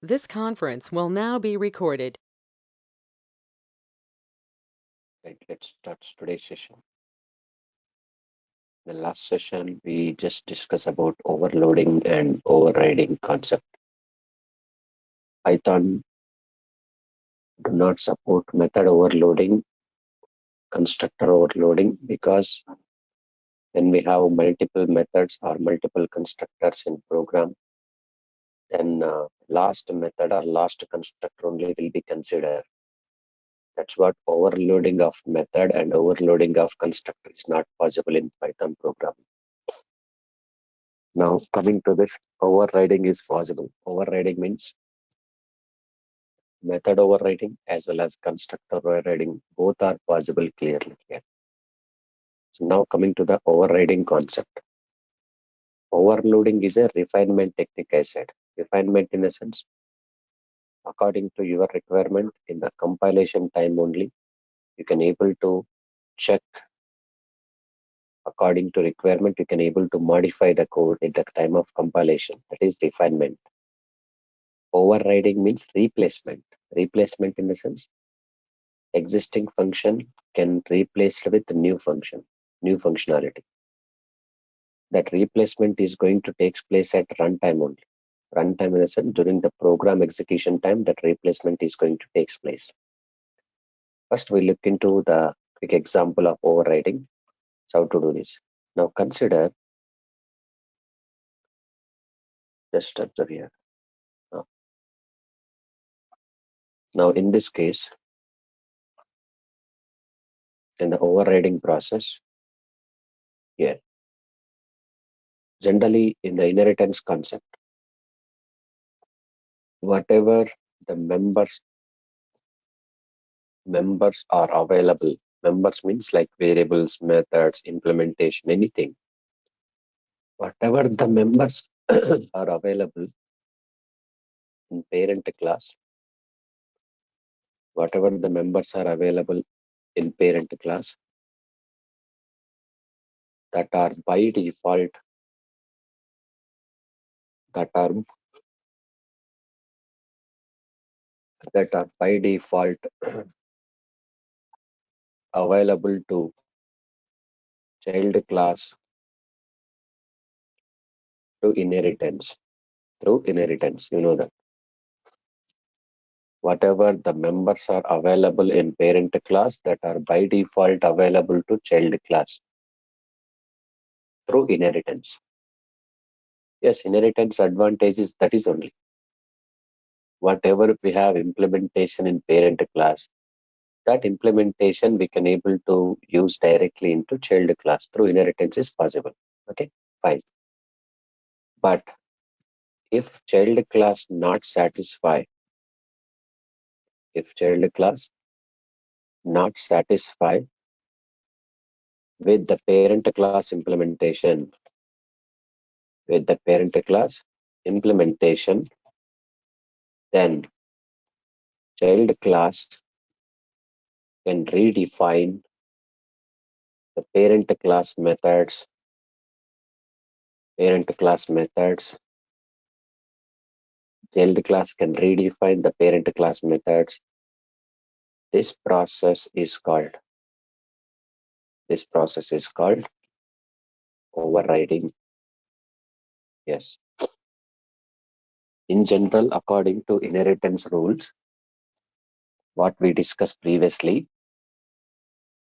This conference will now be recorded. Right, let's start today's session. The last session, we just discussed about overloading and overriding concept. Python do not support method overloading, constructor overloading, because when we have multiple methods or multiple constructors in program, then last method or last constructor only will be considered. That's what overloading of method and overloading of constructor is not possible in Python programming. Now, coming to this, overriding is possible. Overriding means method overriding as well as constructor overriding, both are possible clearly here. So now coming to the overriding concept. Overloading is a refinement technique, I said. Refinement in a sense, according to your requirement in the compilation time only, you can able to check according to requirement, you can able to modify the code at the time of compilation. That is refinement. Overriding means replacement. Replacement in the sense, existing function can replaced with new function, new functionality. That replacement is going to take place at runtime only. Runtime in a sense, during the program execution time, that replacement is going to take place. First, we look into the quick example of overriding. So how to do this. Now consider, just observe here. Now in this case, in the overriding process, here, generally in the inheritance concept, whatever the members are available. Members means like variables, methods, implementation, anything. Whatever the members are available in parent class, whatever the members are available in parent class that are by default, that are by default available to child class through inheritance. Through inheritance, you know that. Whatever the members are available in parent class that are by default available to child class through inheritance. Yes, inheritance advantage is that is only. Whatever we have implementation in parent class, that implementation we can able to use directly into child class through inheritance is possible. Okay, fine. But if child class not satisfy, if child class not satisfy with the parent class implementation, with the parent class implementation, then child class can redefine the parent class methods, child class can redefine the parent class methods. This process is called overriding. Yes. In general, according to inheritance rules, what we discussed previously,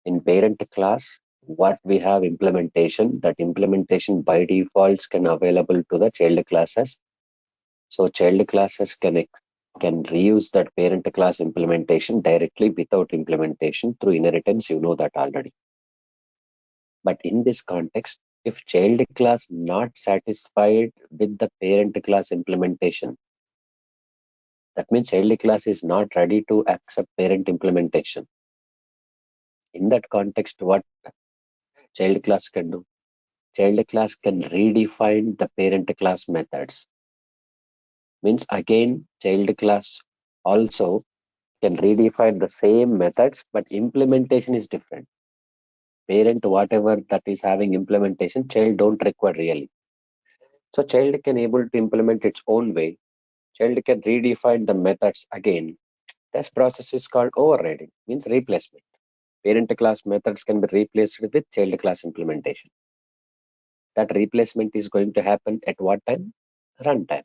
in parent class, what we have implementation, that implementation by defaults can available to the child classes. So child classes can reuse that parent class implementation directly without implementation through inheritance. You know that already. But in this context, if child class not satisfied with the parent class implementation, that means child class is not ready to accept parent implementation. In that context, what child class can do? Child class can redefine the parent class methods. Means again, child class also can redefine the same methods, but implementation is different. Parent, whatever that is having implementation, child don't require really. So child can able to implement its own way. Child can redefine the methods again. This process is called overriding, means replacement. Parent class methods can be replaced with child class implementation. That replacement is going to happen at what time? Runtime.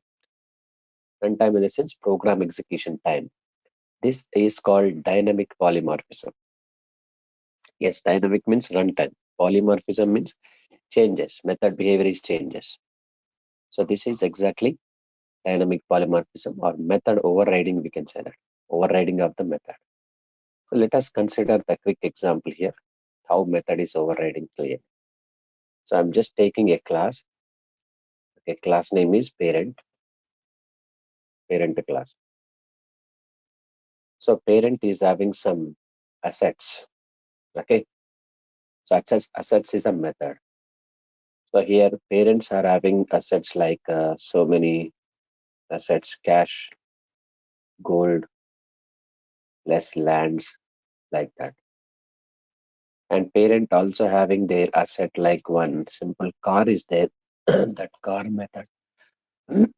Runtime in the sense program execution time. This is called dynamic polymorphism. Yes, dynamic means runtime. Polymorphism means changes. Method behavior is changes. So this is exactly dynamic polymorphism or method overriding, we can say that. Overriding of the method. So let us consider the quick example here, how method is overriding clearly. So I'm just taking a class. Okay, class name is parent class. So parent is having some assets. Okay, so assets is a method. So here parents are having assets like so many assets, cash, gold, less lands, like that. And parent also having their asset like one simple car is there. That car method.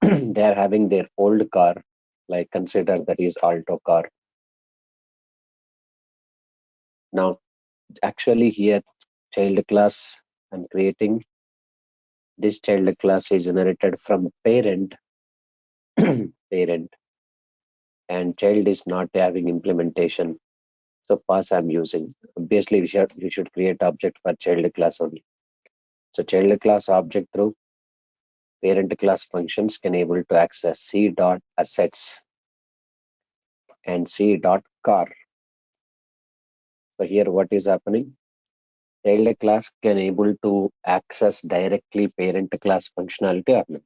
They are having their old car, like consider that is Alto car. Now, actually here child class I'm creating. This child class is generated from parent, parent, and child is not having implementation. So pass I'm using. Obviously, we should create object for child class only. So child class object through parent class functions can able to access c dot assets and c dot car. So here what is happening? Child class can able to access directly parent class functionality or not?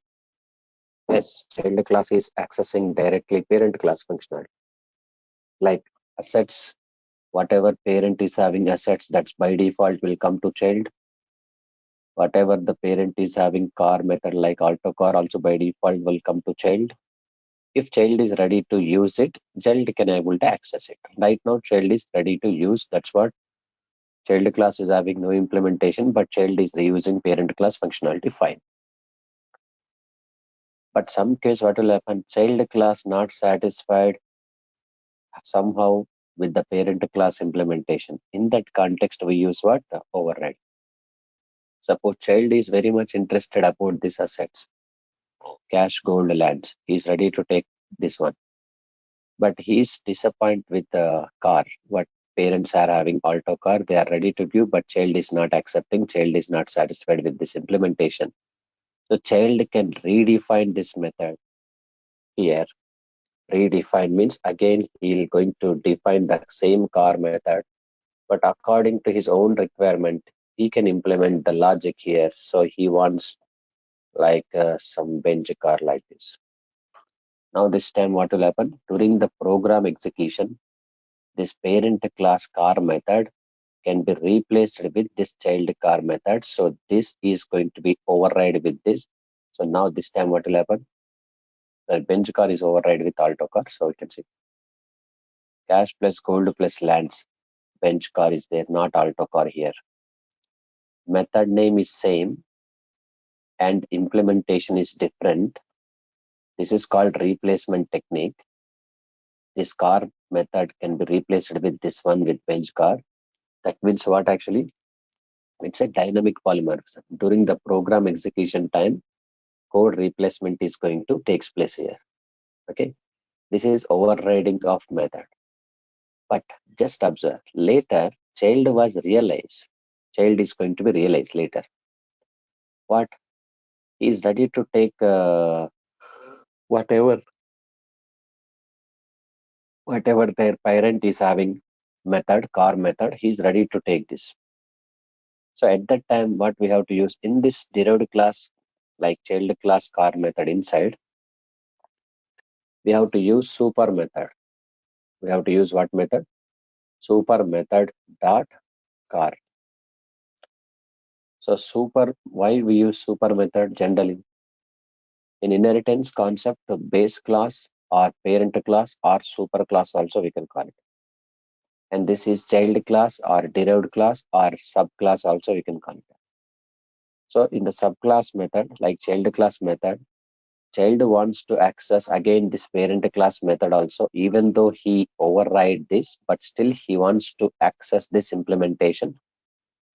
Yes, child class is accessing directly parent class functionality. Like assets, whatever parent is having assets, that's by default will come to child. Whatever the parent is having car method like auto car also by default will come to child. If child is ready to use it, child can able to access it. Right now child is ready to use, that's what child class is having no implementation, but child is reusing parent class functionality fine. But some case what will happen, child class not satisfied somehow with the parent class implementation. In that context we use what? The override. Suppose child is very much interested about these assets, cash, gold, lands. He is ready to take this one. But he is disappointed with the car. What parents are having auto car, they are ready to give, but child is not accepting, child is not satisfied with this implementation. So child can redefine this method here. Redefine means again he is going to define the same car method, but according to his own requirement, he can implement the logic here. So he wants like some bench car like this. Now this time what will happen? During the program execution, this parent class car method can be replaced with this child car method. So this is going to be override with this. So now this time what will happen? The bench car is override with alto car. So we can see cash plus gold plus lands. Bench car is there, not alto car here. Method name is same and implementation is different. This is called replacement technique. This car method can be replaced with this one with bench car. That means what actually? It's a dynamic polymorphism. During the program execution time, code replacement is going to takes place here. Okay, this is overriding of method. But just observe, later child was realized. Child is going to be realized later. What? He is ready to take whatever their parent is having method, car method, he is ready to take this. So at that time, what we have to use in this derived class, like child class car method inside, we have to use super method. We have to use what method? Super method dot car. So super, why we use super method generally? In inheritance concept, the base class or parent class or super class also we can call it. And this is child class or derived class or subclass also we can call it. So in the subclass method, like child class method, child wants to access again this parent class method also, even though he override this, but still he wants to access this implementation,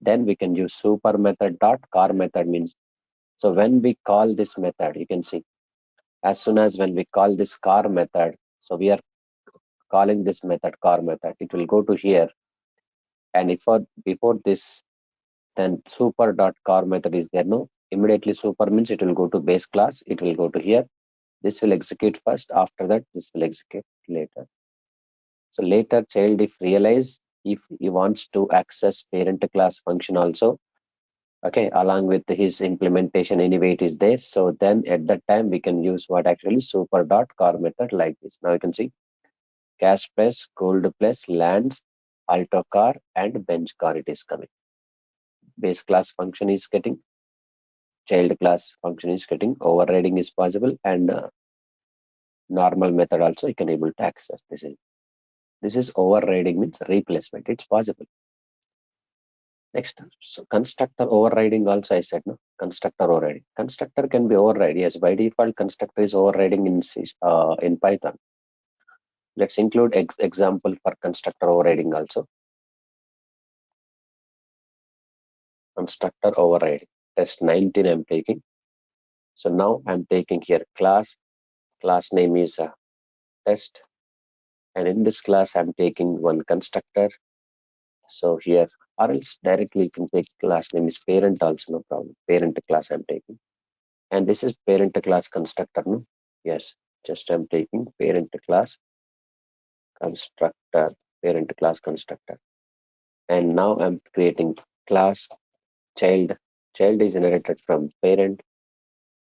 then we can use super method dot car method means. So when we call this method, you can see as soon as when we call this car method, so we are calling this method car method, it will go to here. And if before this, then super dot car method is there, no, immediately super means it will go to base class, it will go to here. This will execute first, after that this will execute later. So later child if realize if he wants to access parent class function also, okay, along with his implementation anyway it is there. So then at that time we can use what actually super dot car method like this. Now you can see cash plus, gold plus, lands, alto car and bench car it is coming. Base class function is getting, child class function is getting, overriding is possible, and normal method also you can able to access. This is overriding means replacement. It's possible. Next, so constructor overriding also I said, no, constructor overriding. Constructor can be override. Yes, by default constructor is overriding in Python. Let's include example for constructor overriding also. Constructor overriding. Test 19 I'm taking. So now I'm taking here class. Class name is test. And in this class I'm taking one constructor. So here, or else directly you can take class name is parent also, no problem. Parent class I'm taking. And this is parent class constructor, no? Yes, just I'm taking parent class constructor, parent class constructor. And now I'm creating class child. Child is inherited from parent.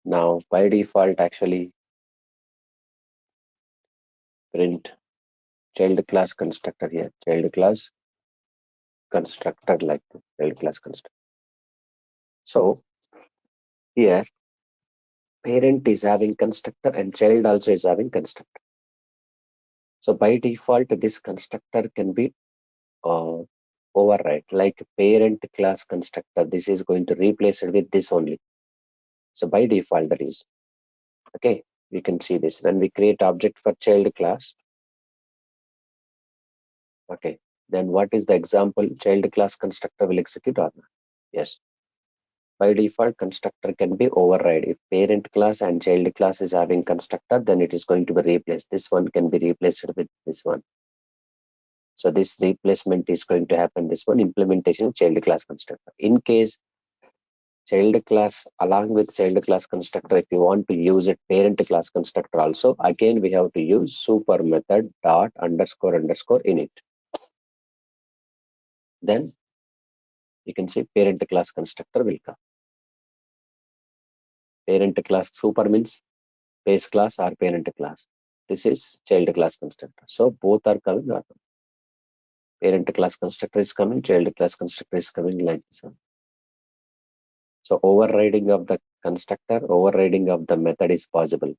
Now by default, actually print child class constructor here, child class constructor like this, child class constructor. So here, parent is having constructor and child also is having constructor. So by default, this constructor can be uh, override like parent class constructor. This is going to replace it with this only. So by default that is okay. We can see this when we create object for child class. Okay, then what is the example? Child class constructor will execute or not? Yes. By default constructor can be override. If parent class and child class is having constructor, then it is going to be replaced. This one can be replaced with this one. So this replacement is going to happen. This one implementation child class constructor. In case child class along with child class constructor, if you want to use it parent class constructor also, again we have to use super method dot underscore underscore init. Then you can see parent class constructor will come. Parent class super means base class or parent class. This is child class constructor. So both are coming. Parent class constructor is coming, child class constructor is coming like this one. So overriding of the constructor, overriding of the method is possible.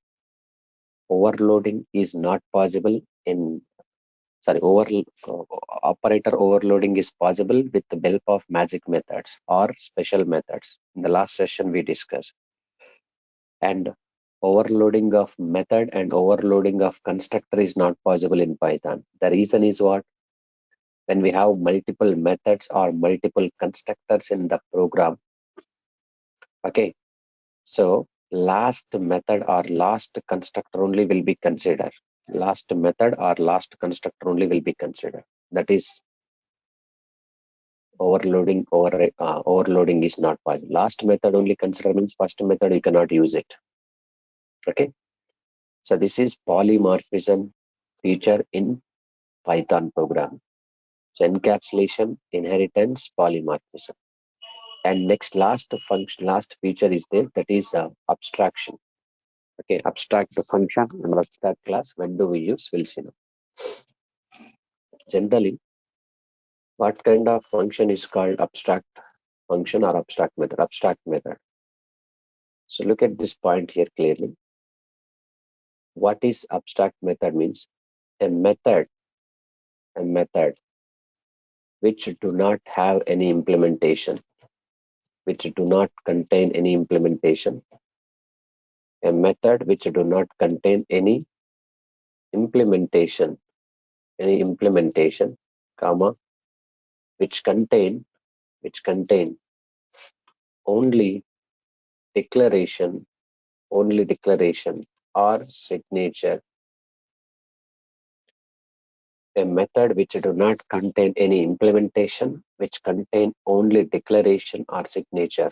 Overloading is not possible in, sorry, operator overloading is possible with the help of magic methods or special methods. In the last session we discussed. And overloading of method and overloading of constructor is not possible in Python. The reason is what? When we have multiple methods or multiple constructors in the program, okay, so last method or last constructor only will be considered. Last method or last constructor only will be considered. That is overloading is not possible. Last method only consider means first method you cannot use it. Okay, so this is polymorphism feature in Python program. So encapsulation, inheritance, polymorphism. And next last function, last feature is there, that is abstraction. Okay, abstract function and abstract class. When do we use? We'll see now. Generally, what kind of function is called abstract function or abstract method? Abstract method. So look at this point here clearly. What is abstract method means? A method which do not have any implementation, which do not contain any implementation, A method which do not contain implementation, any implementation, comma, which contain only declaration or signature. A method which do not contain any implementation, which contain only declaration or signature,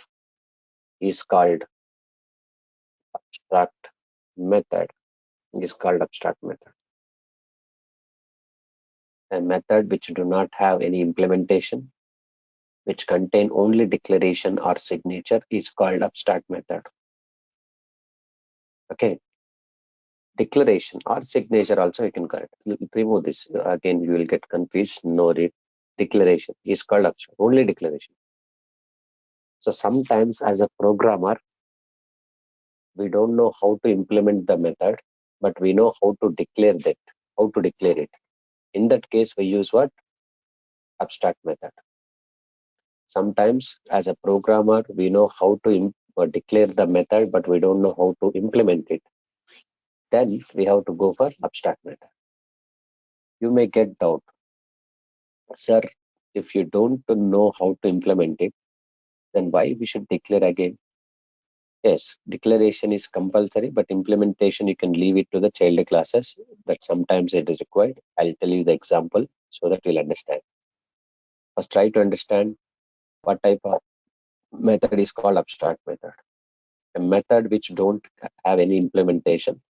is called abstract method. Is called abstract method. A method which do not have any implementation, which contain only declaration or signature, is called abstract method. Okay. Declaration or signature also you can correct. Remove this. Again, you will get confused. No read. Declaration is called abstract. Only declaration. So sometimes as a programmer, we don't know how to implement the method, but we know how to declare it. In that case, we use what? Abstract method. Sometimes as a programmer, we know how to declare the method, but we don't know how to implement it. Then we have to go for abstract method. You may get doubt, sir, if you don't know how to implement it, then why we should declare again? Yes, declaration is compulsory, but implementation you can leave it to the child classes. That sometimes it is required. I'll tell you the example so that you'll understand. First, try to understand what type of method is called abstract method. A method which don't have any implementation,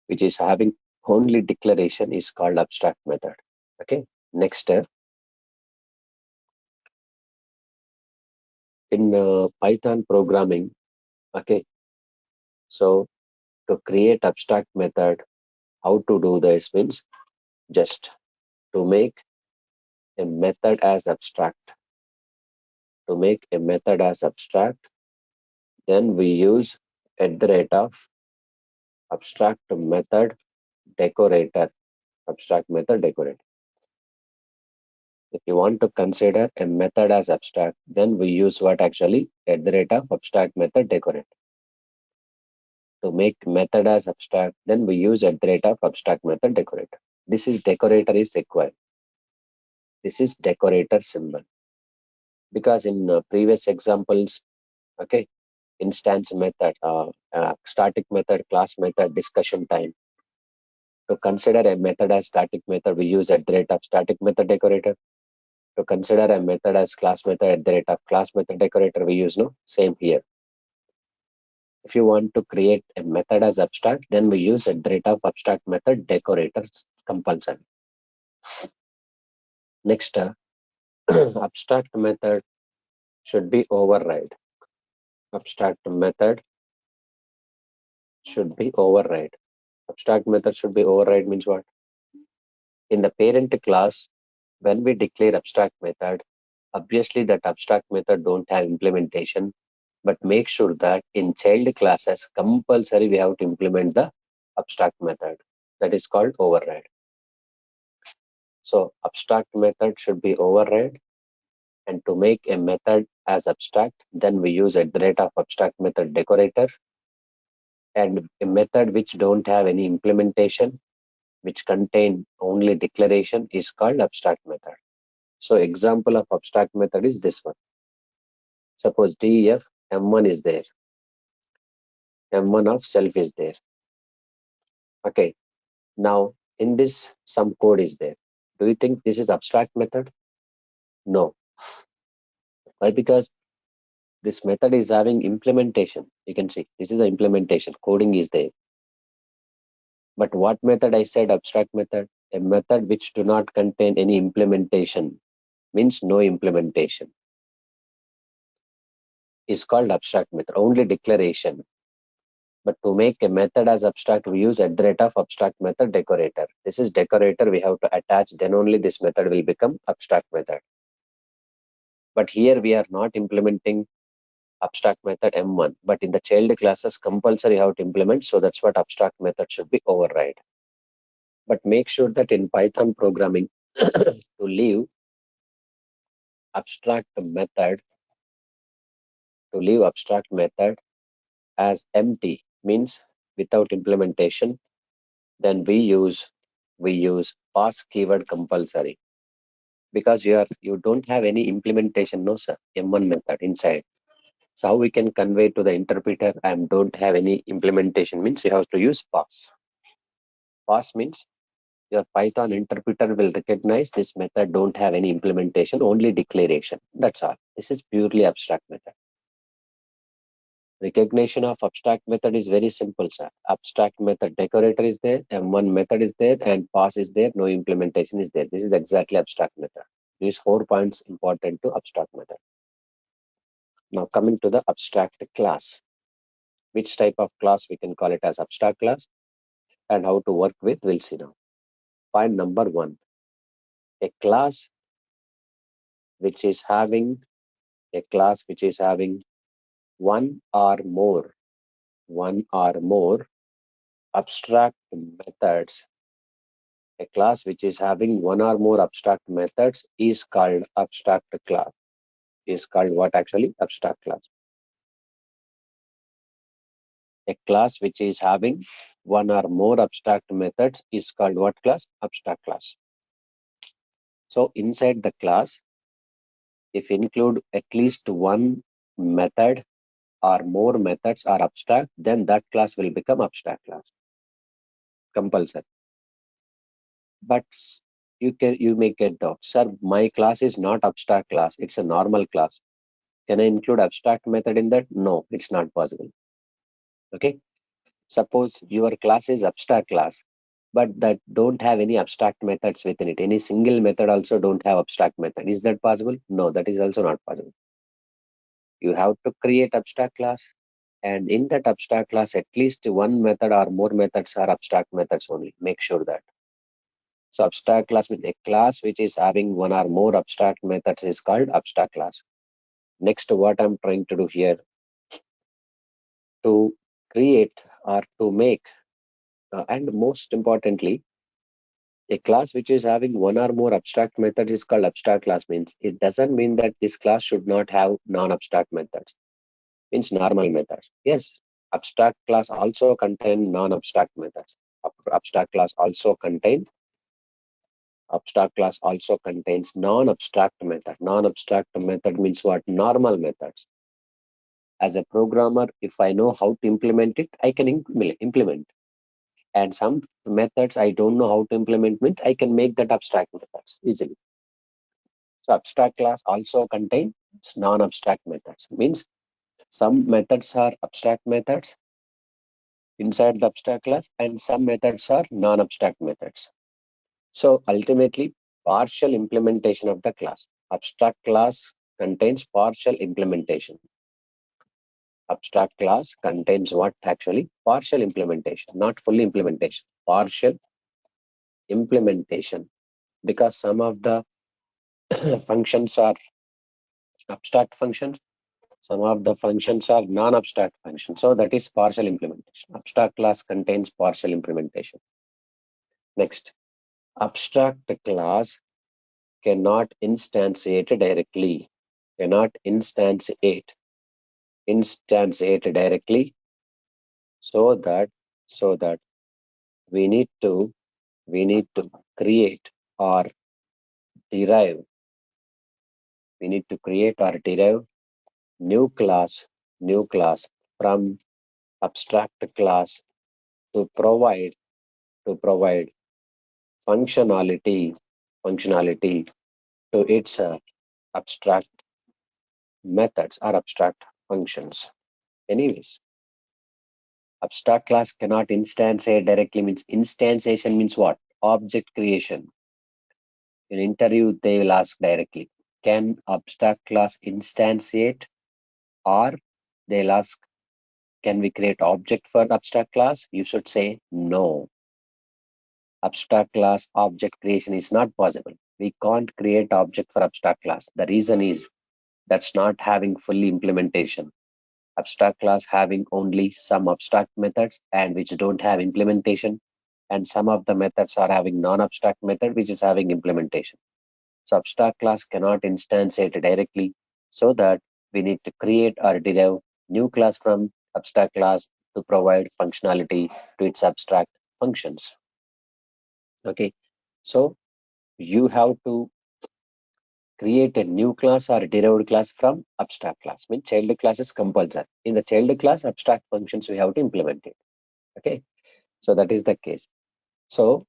which is having only declaration, is called abstract method. Okay. Next step, in Python programming. Okay. So to create abstract method, how to do this means just to make a method as abstract. To make a method as abstract, then we use at the rate of abstract method decorator. Abstract method decorator. If you want to consider a method as abstract, then we use what actually? At the rate of abstract method decorator. To make method as abstract, then we use at the rate of abstract method decorator. This is decorator is required. This is decorator symbol. Because in previous examples, okay, instance method, static method, class method, discussion time. To consider a method as static method, we use at the rate of static method decorator. To consider a method as class method, at the rate of class method decorator, we use no same here. If you want to create a method as abstract, then we use at the rate of abstract method decorators compulsory. Next, abstract method should be override. Abstract method should be override. Abstract method should be override means what? In the parent class, when we declare abstract method, obviously that abstract method don't have implementation, but make sure that in child classes compulsory we have to implement the abstract method. That is called override. So abstract method should be override, and to make a method as abstract, then we use at the rate of abstract method decorator, and a method which don't have any implementation, which contain only declaration, is called abstract method. So example of abstract method is this one. Suppose def m1 is there, m1 of self is there. Okay, now in this some code is there. Do you think this is abstract method? No. Why? Because this method is having implementation. You can see this is the implementation. Coding is there. But what method I said abstract method? A method which do not contain any implementation, means no implementation, is called abstract method. Only declaration. But to make a method as abstract, we use at the rate of abstract method decorator. This is decorator we have to attach, then only this method will become abstract method. But here we are not implementing abstract method M1, but in the child classes compulsory how to implement, so that's what abstract method should be override. But make sure that in Python programming to leave abstract method as empty. means without implementation, then we use pass keyword compulsory, because you don't have any implementation, no sir, M1 method inside. So how we can convey to the interpreter I don't have any implementation, means you have to use pass. Pass means your Python interpreter will recognize this method don't have any implementation, only declaration. That's all. This is purely abstract method. Recognition of abstract method is very simple, sir. Abstract method decorator is there, M1 method is there, and pass is there, no implementation is there. This is exactly abstract method. These 4 points important to abstract method. Now coming to the abstract class. Which type of class we can call it as abstract class and how to work with, we'll see now. Point number 1. A class which is having one or more abstract methods. A class which is having one or more abstract methods is called abstract class. Is called what actually? Abstract class. A class which is having one or more abstract methods is called what class? Abstract class. So inside the class, if include at least one method or more methods are abstract, then that class will become abstract class. Compulsory. But you may get doubt, sir, my class is not abstract class, it's a normal class. Can I include abstract method in that? No, it's not possible. Okay. Suppose your class is abstract class, but that don't have any abstract methods within it. Any single method also don't have abstract method. Is that possible? No, that is also not possible. You have to create abstract class, and in that abstract class, at least one method or more methods are abstract methods only. Make sure that. So abstract class with a class which is having one or more abstract methods is called abstract class. Next, what I'm trying to do here, to create or to make, and most importantly, a class which is having one or more abstract methods is called abstract class. Means it doesn't mean that this class should not have non-abstract methods. Means normal methods. Yes, abstract class also contain non-abstract methods. Abstract class also contains non-abstract method. Non-abstract method means what? Normal methods. As a programmer, if I know how to implement it, I can implement. And some methods I don't know how to implement, means I can make that abstract methods easily. So abstract class also contains non-abstract methods. Means some methods are abstract methods inside the abstract class, and some methods are non-abstract methods. So ultimately, partial implementation of the class. Abstract class contains partial implementation. Abstract class contains what actually? Partial implementation, not full implementation. Partial implementation, because some of the functions are abstract functions, some of the functions are non-abstract functions. So that is partial implementation. Abstract class contains partial implementation. Next, abstract class cannot instantiate directly. Cannot instantiate directly, so that we need to create or derive. We need to create or derive new class from abstract class to provide functionality to its abstract methods or abstract functions. Anyways, abstract class cannot instantiate directly, means instantiation means what? Object creation. In interview, they will ask directly, can abstract class instantiate? Or they'll ask, can we create object for abstract class? You should say no. Abstract class object creation is not possible. We can't create object for abstract class. The reason is that's not having fully implementation. Abstract class having only some abstract methods and which don't have implementation, and some of the methods are having non-abstract method which is having implementation. So abstract class cannot instantiate directly, so that we need to create or derive new class from abstract class to provide functionality to its abstract functions. Okay, so you have to create a new class or a derived class from abstract class. Means child class is compulsory. In the child class, abstract functions we have to implement it. Okay, so that is the case. So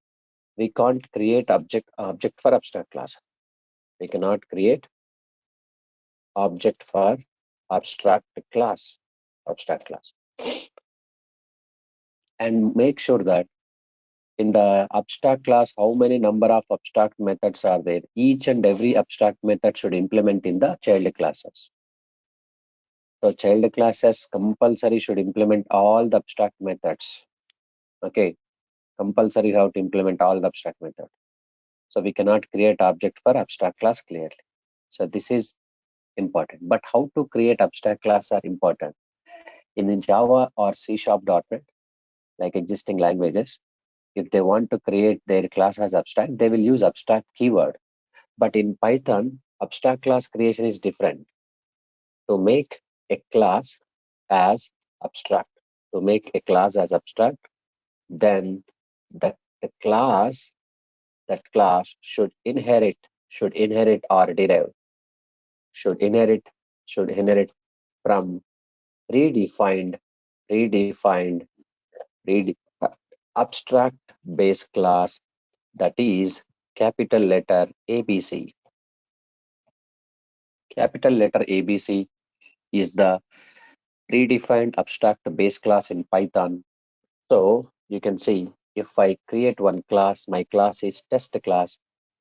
we can't create object for abstract class. We cannot create object for abstract class, abstract class, and make sure that in the abstract class, how many number of abstract methods are there? Each and every abstract method should implement in the child classes. So child classes compulsory should implement all the abstract methods. Okay, compulsory you have to implement all the abstract methods. So we cannot create object for abstract class clearly. So this is important. But how to create abstract class are important. In Java or C#.NET, like existing languages, if they want to create their class as abstract, they will use abstract keyword. But in Python, abstract class creation is different. To make a class as abstract, to make a class as abstract, then the class, that class should inherit or derive, should inherit, should inherit from predefined, predefined, prede, abstract base class, that is capital letter ABC. Capital letter ABC is the predefined abstract base class in Python. So you can see if I create one class, my class is test class.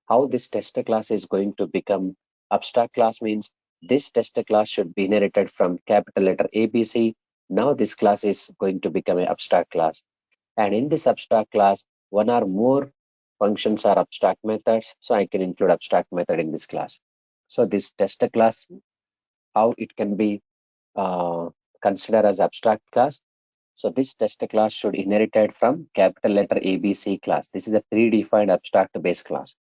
How this test class is going to become abstract class means this test class should be inherited from capital letter ABC. Now this class is going to become an abstract class. And in this abstract class, one or more functions are abstract methods. So I can include abstract method in this class. So this test class, how it can be uh, considered as abstract class. So this test class should inherited from capital letter ABC class. This is a predefined abstract base class.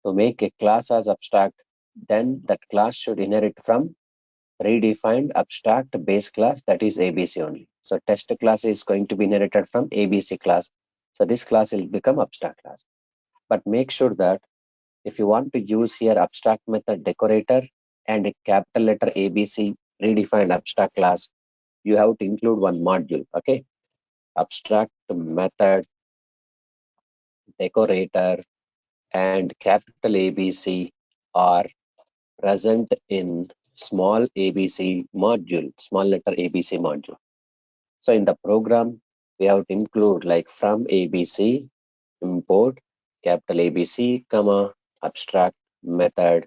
To make a class as abstract, then that class should inherit from predefined abstract base class, that is ABC only. So test class is going to be inherited from ABC class. So this class will become abstract class. But make sure that if you want to use here abstract method decorator and a capital letter ABC predefined abstract class, you have to include one module. Okay, abstract method decorator and capital ABC are present in small ABC module, small letter ABC module. So in the program, we have to include like from ABC, import capital ABC, comma, abstract method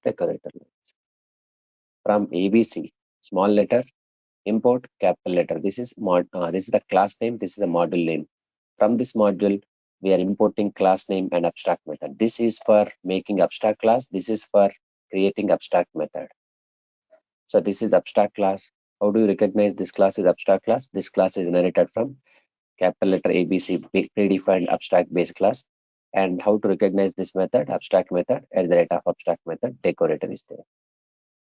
decorator. From ABC, small letter, import capital letter. This is the class name. This is a module name. From this module, we are importing class name and abstract method. This is for making abstract class. This is for creating abstract method. So this is abstract class. How do you recognize this class is abstract class? This class is inherited from capital letter ABC predefined abstract base class. And how to recognize this method? Abstract method at the rate of abstract method decorator is there.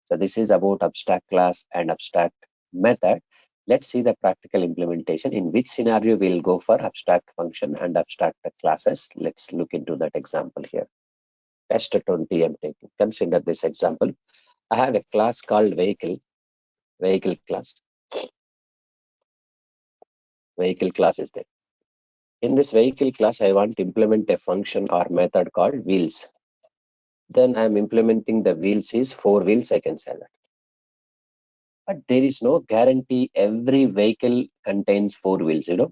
So this is about abstract class and abstract method. Let's see the practical implementation. In which scenario we'll go for abstract function and abstract classes. Let's look into that example here. Test 20 I'm taking. Consider this example. I have a class called vehicle class. Vehicle class is there. In this vehicle class, I want to implement a function or method called wheels. Then I'm implementing the wheels is 4 wheels, I can say that. But there is no guarantee every vehicle contains 4 wheels, Do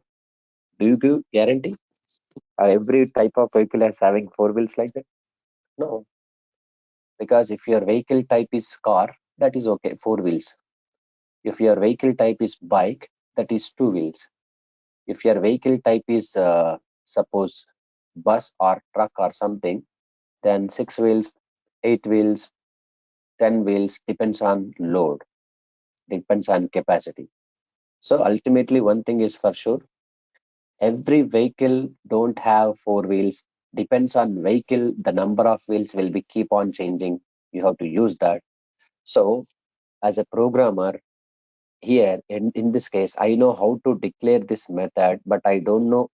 you give guarantee? Every type of vehicle is having 4 wheels like that? No. Because if your vehicle type is car, that is okay, 4 wheels. If your vehicle type is bike, that is 2 wheels. If your vehicle type is suppose bus or truck or something, then 6 wheels, 8 wheels, 10 wheels, depends on load, depends on capacity. So ultimately, one thing is for sure, every vehicle don't have 4 wheels. Depends on vehicle, the number of wheels will be keep on changing. You have to use that. So as a programmer, here in this case, I know how to declare this method, but I don't know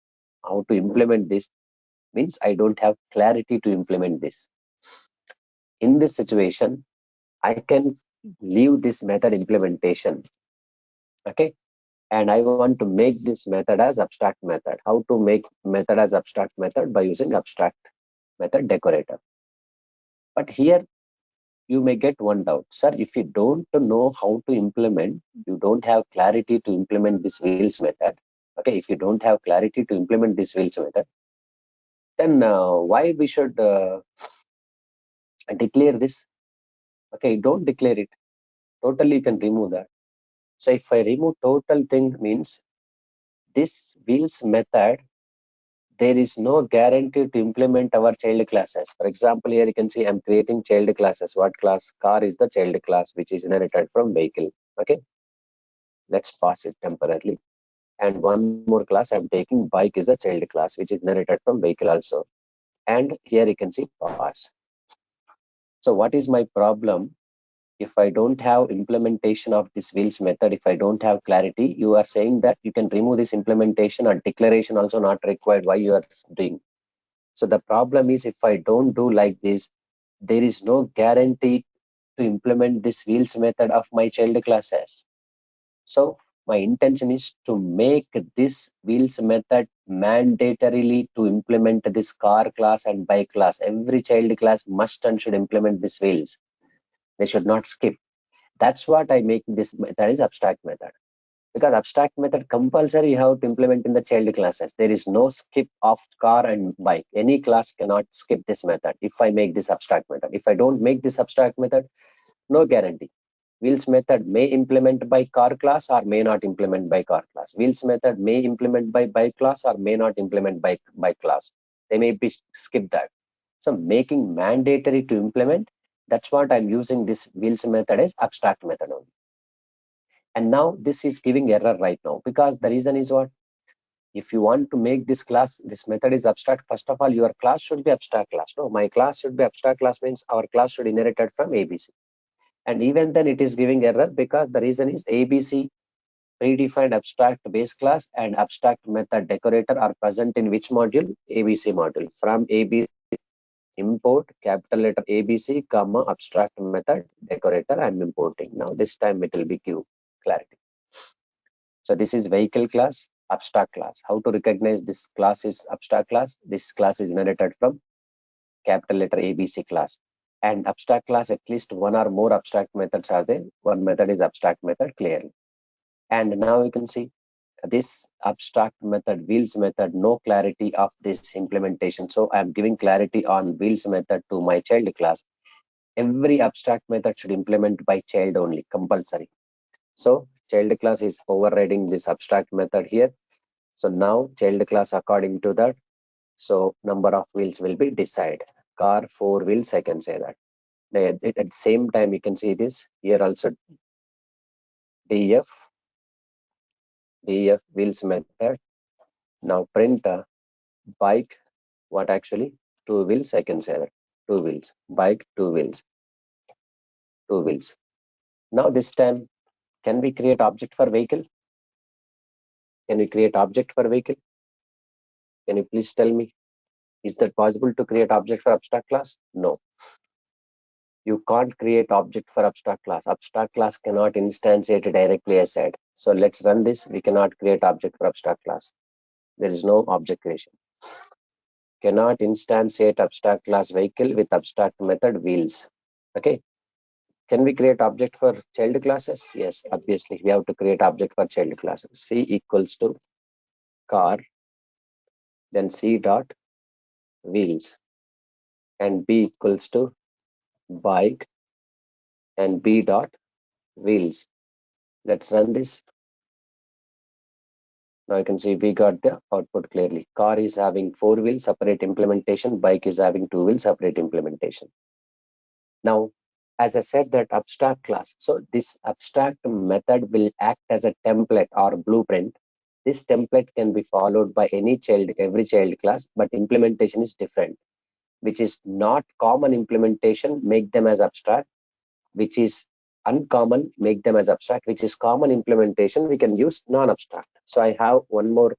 how to implement this. Means I don't have clarity to implement this. In this situation, I can leave this method implementation. Okay. And I want to make this method as abstract method. How to make method as abstract method? By using abstract method decorator. But here you may get one doubt, sir. If you don't know how to implement, you don't have clarity to implement this wheels method. Okay, if you don't have clarity to implement this wheels method, then why we should declare this? Okay, don't declare it. Totally, you can remove that. So if I remove total thing, means this wheels method, there is no guarantee to implement our child classes. For example, here you can see I'm creating child classes. What class? Car is the child class, which is inherited from vehicle. Okay, let's pass it temporarily. And one more class I'm taking, bike is a child class, which is inherited from vehicle also. And here you can see pass. So what is my problem? If I don't have implementation of this wheels method, if I don't have clarity, you are saying that you can remove this implementation, or declaration also not required. Why you are doing? So the problem is, if I don't do like this, there is no guarantee to implement this wheels method of my child classes. So my intention is to make this wheels method mandatorily to implement this car class and bike class. Every child class must and should implement this wheels. They should not skip. That's what I make this method is abstract method. Because abstract method compulsory you have to implement in the child classes. There is no skip of car and bike. Any class cannot skip this method if I make this abstract method. If I don't make this abstract method, no guarantee. Wheels method may implement by car class or may not implement by car class. Wheels method may implement by bike class or may not implement by bike class. They may be skip that. So making mandatory to implement, that's what I'm using this wheels method as abstract method only. And now this is giving error right now, because the reason is what? If you want to make this class, this method is abstract, first of all, your class should be abstract class. No, my class should be abstract class, means our class should inherited from ABC. And even then it is giving error, because the reason is ABC predefined abstract base class and abstract method decorator are present in which module? ABC module. From ABC, import capital letter ABC, comma, abstract method decorator I'm importing. Now this time it will be give clarity. So this is vehicle class, abstract class. How to recognize this class is abstract class? This class is inherited from capital letter ABC class. And abstract class, at least one or more abstract methods are there. One method is abstract method clearly. And now you can see this abstract method, wheels method, no clarity of this implementation. So I'm giving clarity on wheels method to my child class. Every abstract method should implement by child only, compulsory. So child class is overriding this abstract method here. So now child class according to that. So number of wheels will be decide. Car 4 wheels, I can say that. At the same time, you can see this here also df wheels method. Now print bike, what actually? 2 wheels, I can say that. 2 wheels, bike, 2 wheels, 2 wheels. Now this time, can we create object for vehicle? Can we create object for vehicle? Can you please tell me? Is that possible to create object for abstract class? No. You can't create object for abstract class. Abstract class cannot instantiate directly as said. So let's run this. We cannot create object for abstract class. There is no object creation. Cannot instantiate abstract class vehicle with abstract method wheels. Okay. Can we create object for child classes? Yes, obviously we have to create object for child classes. C equals to car, then C dot wheels, and B equals to bike, and B dot wheels. Let's run this. Now you can see we got the output clearly. Car is having 4 wheels, separate implementation. Bike is having 2 wheels, separate implementation. Now, as I said, that abstract class. So this abstract method will act as a template or blueprint. This template can be followed by any child, every child class, but implementation is different, which is not common implementation, make them as abstract, which is uncommon, make them as abstract, which is common implementation, we can use non-abstract. So I have one more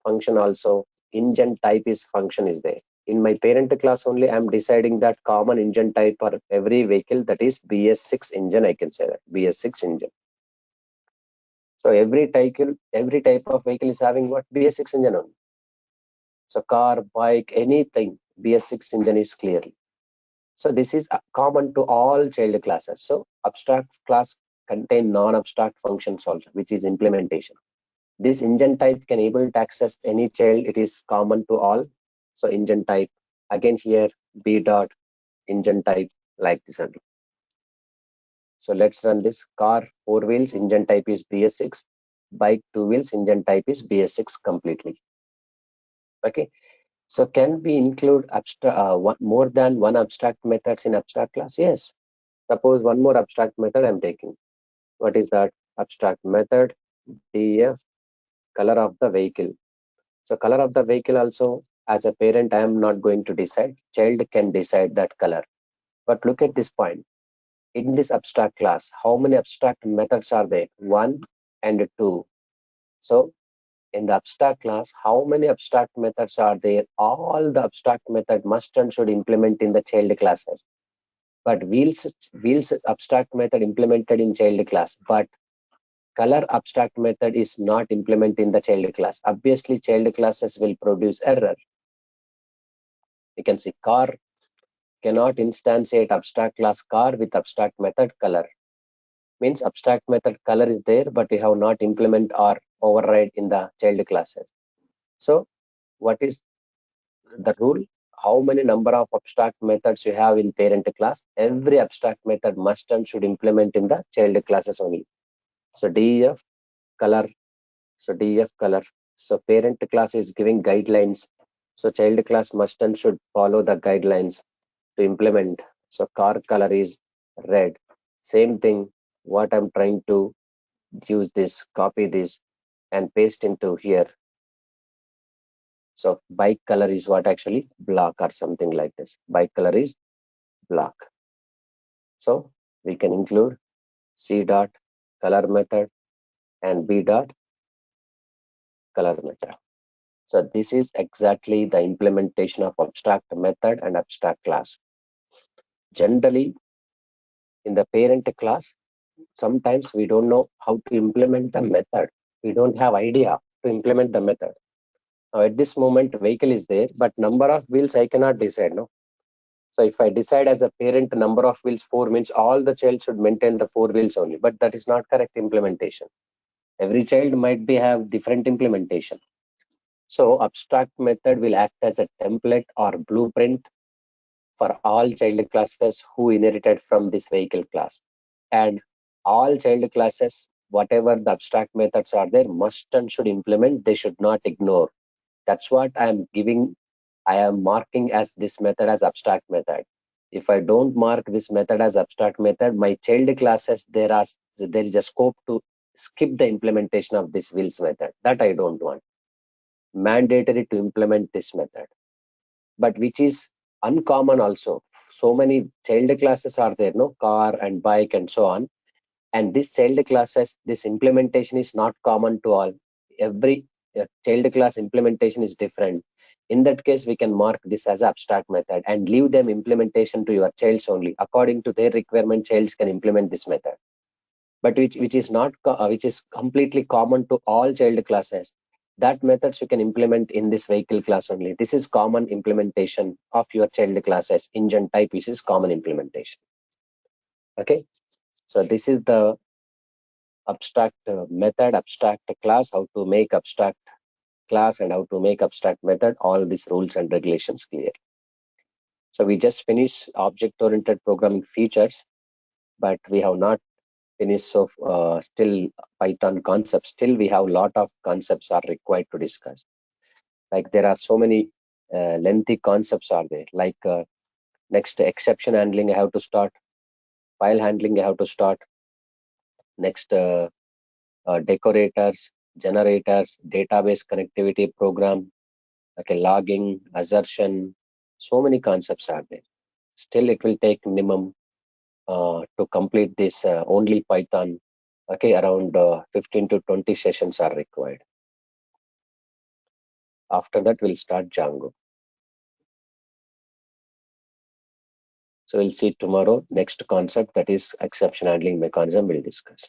function also. Engine type is function is there. In my parent class only, I'm deciding that common engine type for every vehicle, that is BS6 engine, I can say that, BS6 engine. So every type of vehicle is having what? BS6 engine only. So car, bike, anything, BS6 engine is clearly. So this is common to all child classes. So abstract class contain non-abstract functions also, which is implementation. This engine type can able to access any child. It is common to all. So engine type, again here, B dot engine type, like this only. So let's run this. Car 4 wheels engine type is BS6. Bike 2 wheels engine type is BS6 completely. Okay. So can we include more than one abstract methods in abstract class? Yes. Suppose one more abstract method I'm taking. What is that? Abstract method DF color of the vehicle. So color of the vehicle also, as a parent, I am not going to decide. Child can decide that color. But look at this point. In this abstract class, how many abstract methods are there? 1 and 2. So in the abstract class, how many abstract methods are there? All the abstract method must and should implement in the child classes. But wheels abstract method implemented in child class, but color abstract method is not implemented in the child class. Obviously, child classes will produce error. You can see car cannot instantiate abstract class car with abstract method color. Means abstract method color is there, but you have not implement or override in the child classes. So what is the rule? How many number of abstract methods you have in parent class? Every abstract method must and should implement in the child classes only. So DEF color. So DEF color. So parent class is giving guidelines. So child class must and should follow the guidelines to implement. So car color is red. Same thing. What I'm trying to use this, copy this and paste into here. So bike color is what? Actually black or something like this. Bike color is black. So we can include C dot color method and B dot color method. So this is exactly the implementation of abstract method and abstract class. Generally, in the parent class, sometimes we don't know how to implement the method. We don't have idea to implement the method. Now at this moment, vehicle is there, but number of wheels I cannot decide. No. So if I decide as a parent number of wheels 4 means all the child should maintain the 4 wheels only, but that is not correct implementation. Every child might be have different implementation. So abstract method will act as a template or blueprint for all child classes who inherited from this vehicle class. And all child classes, whatever the abstract methods are there, must and should implement, they should not ignore. That's what I am marking as this method as abstract method. If I don't mark this method as abstract method, my child classes, there is a scope to skip the implementation of this wheels method. That I don't want. Mandatory to implement this method, but which is uncommon also. So many child classes are there, no, car and bike and so on. And this child classes, this implementation is not common to all. Every child class implementation is different. In that case, we can mark this as abstract method and leave them implementation to your childs only. According to their requirement, childs can implement this method. But which is not which is completely common to all child classes. That methods you can implement in this vehicle class only. This is common implementation of your child classes. Engine type, which is common implementation. Okay, so this is the abstract method, abstract class, how to make abstract class and how to make abstract method, all these rules and regulations clear. So we just finished object-oriented programming features, but we have not finished so still Python concepts. Still we have a lot of concepts are required to discuss. Like there are so many lengthy concepts are there. Like next exception handling I have to start, file handling I have to start. Next decorators, generators, database connectivity program, okay, logging, assertion, so many concepts are there. Still, it will take minimum To complete this only Python. Okay, around 15 to 20 sessions are required. After that, we'll start Django. So we'll see tomorrow. Next concept, that is exception handling mechanism, we'll discuss.